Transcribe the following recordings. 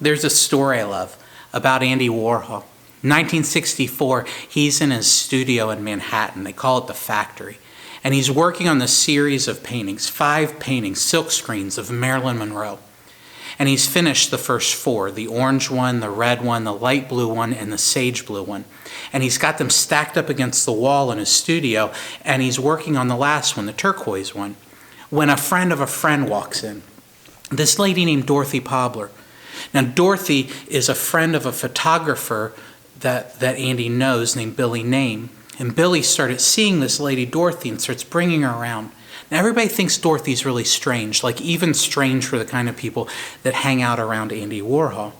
There's a story I love about Andy Warhol. 1964, he's in his studio in Manhattan. They call it the Factory. And he's working on this series of paintings, 5 paintings, silk screens of Marilyn Monroe. And he's finished the first 4, the orange one, the red one, the light blue one, and the sage blue one. And he's got them stacked up against the wall in his studio, and he's working on the last one, the turquoise one, when a friend of a friend walks in. This lady named Dorothy Pobler. Now, Dorothy is a friend of a photographer that Andy knows named Billy Name. And Billy started seeing this lady, Dorothy, and starts bringing her around. Now, everybody thinks Dorothy's really strange, like even strange for the kind of people that hang out around Andy Warhol.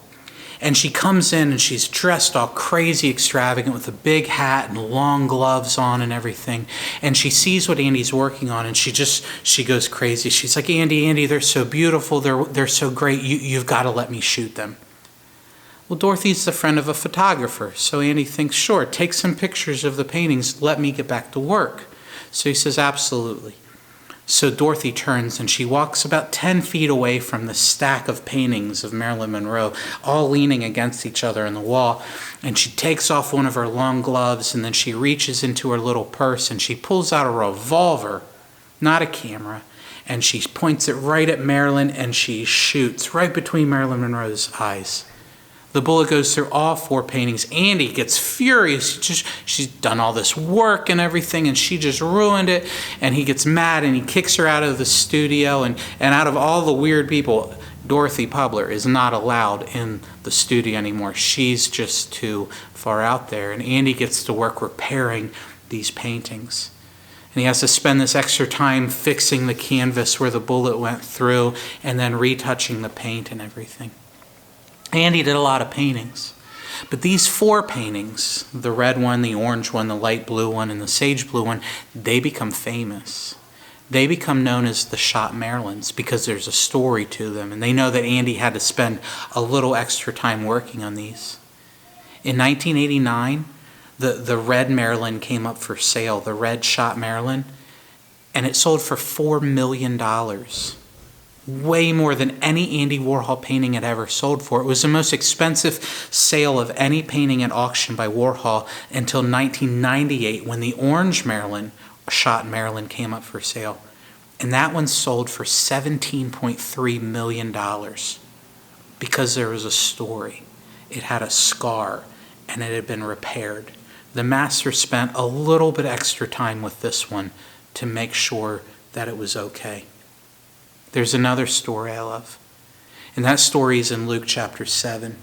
And she comes in and she's dressed all crazy extravagant with a big hat and long gloves on and everything. And she sees what Andy's working on and she goes crazy. She's like, Andy, they're so beautiful. They're so great. You've got to let me shoot them. Well, Dorothy's the friend of a photographer. So Andy thinks, sure, take some pictures of the paintings. Let me get back to work. So he says, absolutely. So Dorothy turns and she walks about 10 feet away from the stack of paintings of Marilyn Monroe, all leaning against each other on the wall. And she takes off one of her long gloves and then she reaches into her little purse and she pulls out a revolver, not a camera, and she points it right at Marilyn and she shoots right between Marilyn Monroe's eyes. The bullet goes through all 4 paintings. Andy gets furious. She's done all this work and everything, and she just ruined it. And he gets mad, and he kicks her out of the studio. And out of all the weird people, Dorothy Pobler is not allowed in the studio anymore. She's just too far out there. And Andy gets to work repairing these paintings. And he has to spend this extra time fixing the canvas where the bullet went through and then retouching the paint and everything. Andy did a lot of paintings, but these 4 paintings, the red one, the orange one, the light blue one, and the sage blue one, they become famous. They become known as the Shot Marilyns because there's a story to them, and they know that Andy had to spend a little extra time working on these. In 1989, the red Marilyn came up for sale, the red Shot Marilyn, and it sold for $4 million. Way more than any Andy Warhol painting had ever sold for. It was the most expensive sale of any painting at auction by Warhol until 1998 when the orange Marilyn, Shot Marilyn, came up for sale. And that one sold for $17.3 million because there was a story. It had a scar and it had been repaired. The master spent a little bit extra time with this one to make sure that it was okay. There's another story I love, and that story is in Luke chapter 7.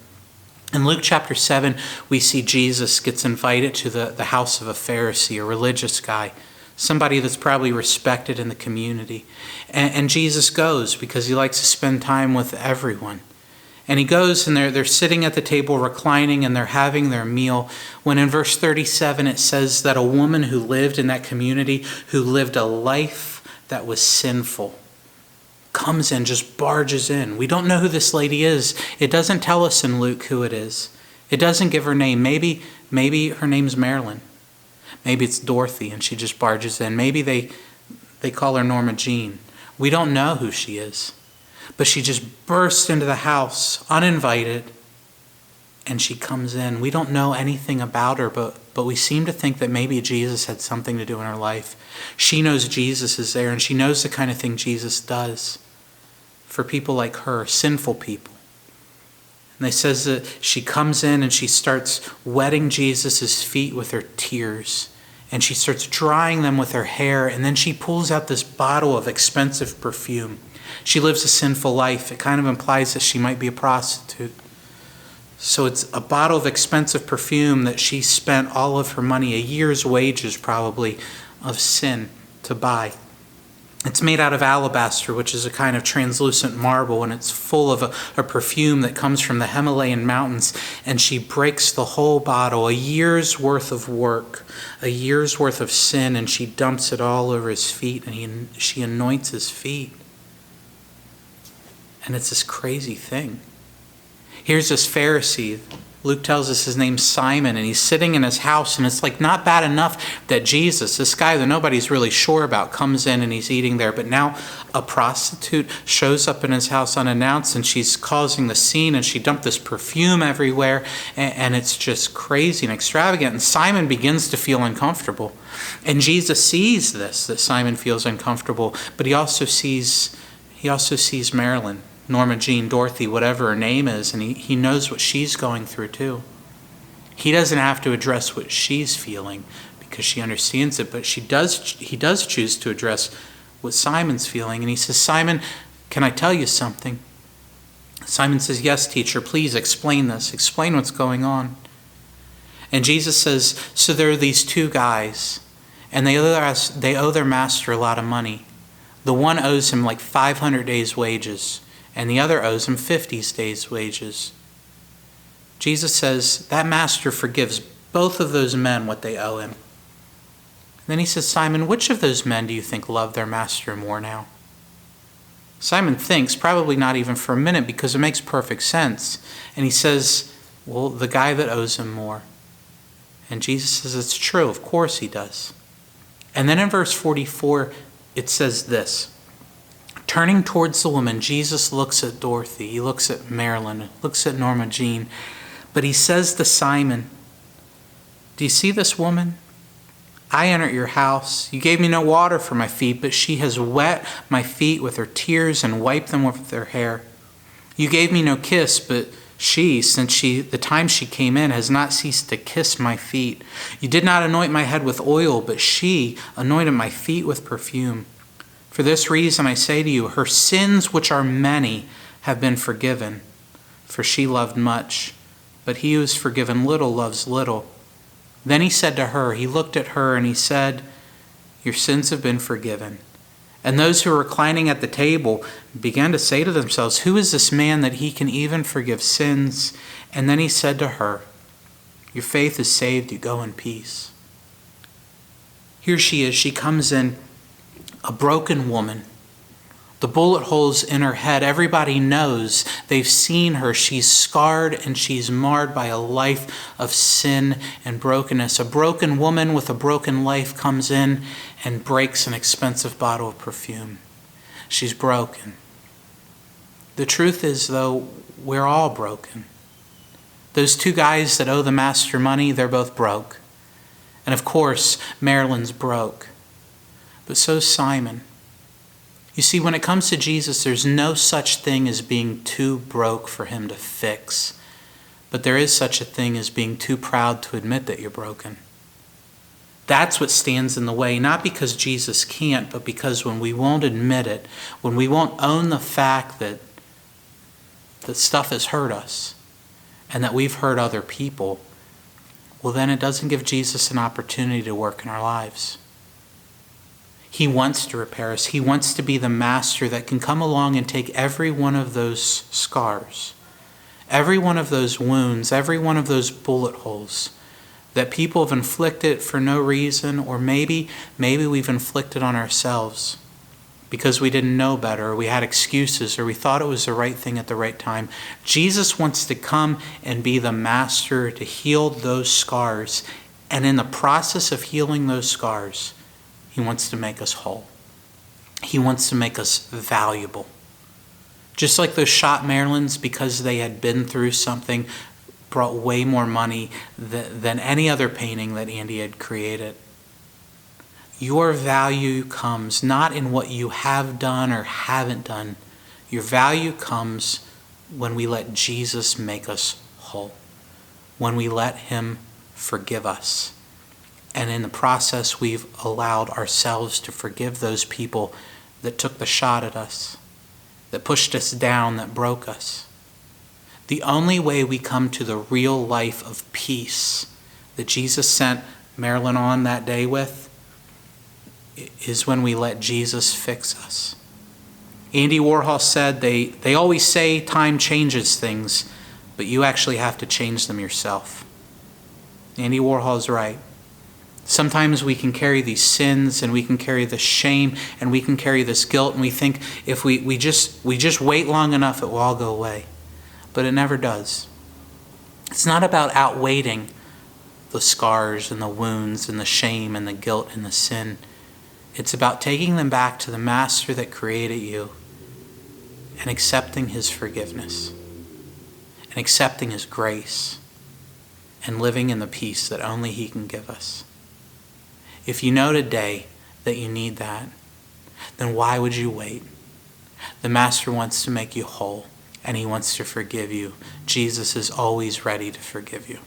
In Luke chapter 7, we see Jesus gets invited to the house of a Pharisee, a religious guy, somebody that's probably respected in the community. And Jesus goes because he likes to spend time with everyone. And he goes and they're sitting at the table reclining and they're having their meal, when in verse 37 it says that a woman who lived in that community, who lived a life that was sinful, comes in, just barges in. We don't know who this lady is. It doesn't tell us in Luke who it is. It doesn't give her name. Maybe her name's Marilyn. Maybe it's Dorothy and she just barges in. Maybe they call her Norma Jean. We don't know who she is. But she just bursts into the house uninvited and she comes in. We don't know anything about her, but we seem to think that maybe Jesus had something to do in her life. She knows Jesus is there and she knows the kind of thing Jesus does for people like her, sinful people. And they says that she comes in and she starts wetting Jesus' feet with her tears. And she starts drying them with her hair. And then she pulls out this bottle of expensive perfume. She lives a sinful life. It kind of implies that she might be a prostitute. So it's a bottle of expensive perfume that she spent all of her money, a year's wages probably, of sin to buy. It's made out of alabaster, which is a kind of translucent marble, and it's full of a perfume that comes from the Himalayan mountains. And she breaks the whole bottle, a year's worth of work, a year's worth of sin, and she dumps it all over his feet, and she anoints his feet. And it's this crazy thing. Here's this Pharisee Luke tells us his name's Simon, and he's sitting in his house, and it's like not bad enough that Jesus, this guy that nobody's really sure about, comes in and he's eating there. But now a prostitute shows up in his house unannounced, and she's causing the scene, and she dumped this perfume everywhere, and it's just crazy and extravagant. And Simon begins to feel uncomfortable. And Jesus sees this, that Simon feels uncomfortable, but he also sees Marilyn, Norma Jean, Dorothy, whatever her name is, and he knows what she's going through too. He doesn't have to address what she's feeling because she understands it, but he does choose to address what Simon's feeling. And he says, Simon, can I tell you something? Simon says, yes, teacher, please explain this. Explain what's going on. And Jesus says, so there are these two guys, and they owe their master a lot of money. The one owes him like 500 days' wages, and the other owes him 50 days' wages. Jesus says that master forgives both of those men what they owe him. Then he says, Simon, which of those men do you think love their master more now? Simon thinks, probably not even for a minute, because it makes perfect sense. And he says, well, the guy that owes him more. And Jesus says, it's true, of course he does. And then in verse 44, it says this. Turning towards the woman, Jesus looks at Dorothy, he looks at Marilyn, looks at Norma Jean, but he says to Simon, do you see this woman? I entered your house. You gave me no water for my feet, but she has wet my feet with her tears and wiped them with her hair. You gave me no kiss, but she, since the time she came in, has not ceased to kiss my feet. You did not anoint my head with oil, but she anointed my feet with perfume. For this reason I say to you, her sins, which are many, have been forgiven, for she loved much. But he who is forgiven little loves little. Then he said to her, he looked at her and he said, your sins have been forgiven. And those who were reclining at the table began to say to themselves, who is this man that he can even forgive sins? And then he said to her, your faith has saved you, go in peace. Here she is, she comes in, a broken woman. The bullet holes in her head, everybody knows. They've seen her. She's scarred and she's marred by a life of sin and brokenness. A broken woman with a broken life comes in and breaks an expensive bottle of perfume. She's broken. The truth is, though, we're all broken. Those two guys that owe the master money, they're both broke. And of course, Marilyn's broke. But so's Simon. You see, when it comes to Jesus, there's no such thing as being too broke for him to fix. But there is such a thing as being too proud to admit that you're broken. That's what stands in the way, not because Jesus can't, but because when we won't admit it, when we won't own the fact that stuff has hurt us and that we've hurt other people, well, then it doesn't give Jesus an opportunity to work in our lives. He wants to repair us. He wants to be the master that can come along and take every one of those scars, every one of those wounds, every one of those bullet holes that people have inflicted for no reason, or maybe we've inflicted on ourselves because we didn't know better, or we had excuses, or we thought it was the right thing at the right time. Jesus wants to come and be the master to heal those scars. And in the process of healing those scars, he wants to make us whole. He wants to make us valuable. Just like those shot Marilyns, because they had been through something, brought way more money than any other painting that Andy had created. Your value comes not in what you have done or haven't done. Your value comes when we let Jesus make us whole, when we let him forgive us. And in the process, we've allowed ourselves to forgive those people that took the shot at us, that pushed us down, that broke us. The only way we come to the real life of peace that Jesus sent Marilyn on that day with is when we let Jesus fix us. Andy Warhol said, they always say time changes things, but you actually have to change them yourself. Andy Warhol's right. Sometimes we can carry these sins and we can carry the shame and we can carry this guilt, and we think if we just wait long enough, it will all go away. But it never does. It's not about outweighing the scars and the wounds and the shame and the guilt and the sin. It's about taking them back to the Master that created you and accepting his forgiveness and accepting his grace and living in the peace that only he can give us. If you know today that you need that, then why would you wait? The Master wants to make you whole, and he wants to forgive you. Jesus is always ready to forgive you.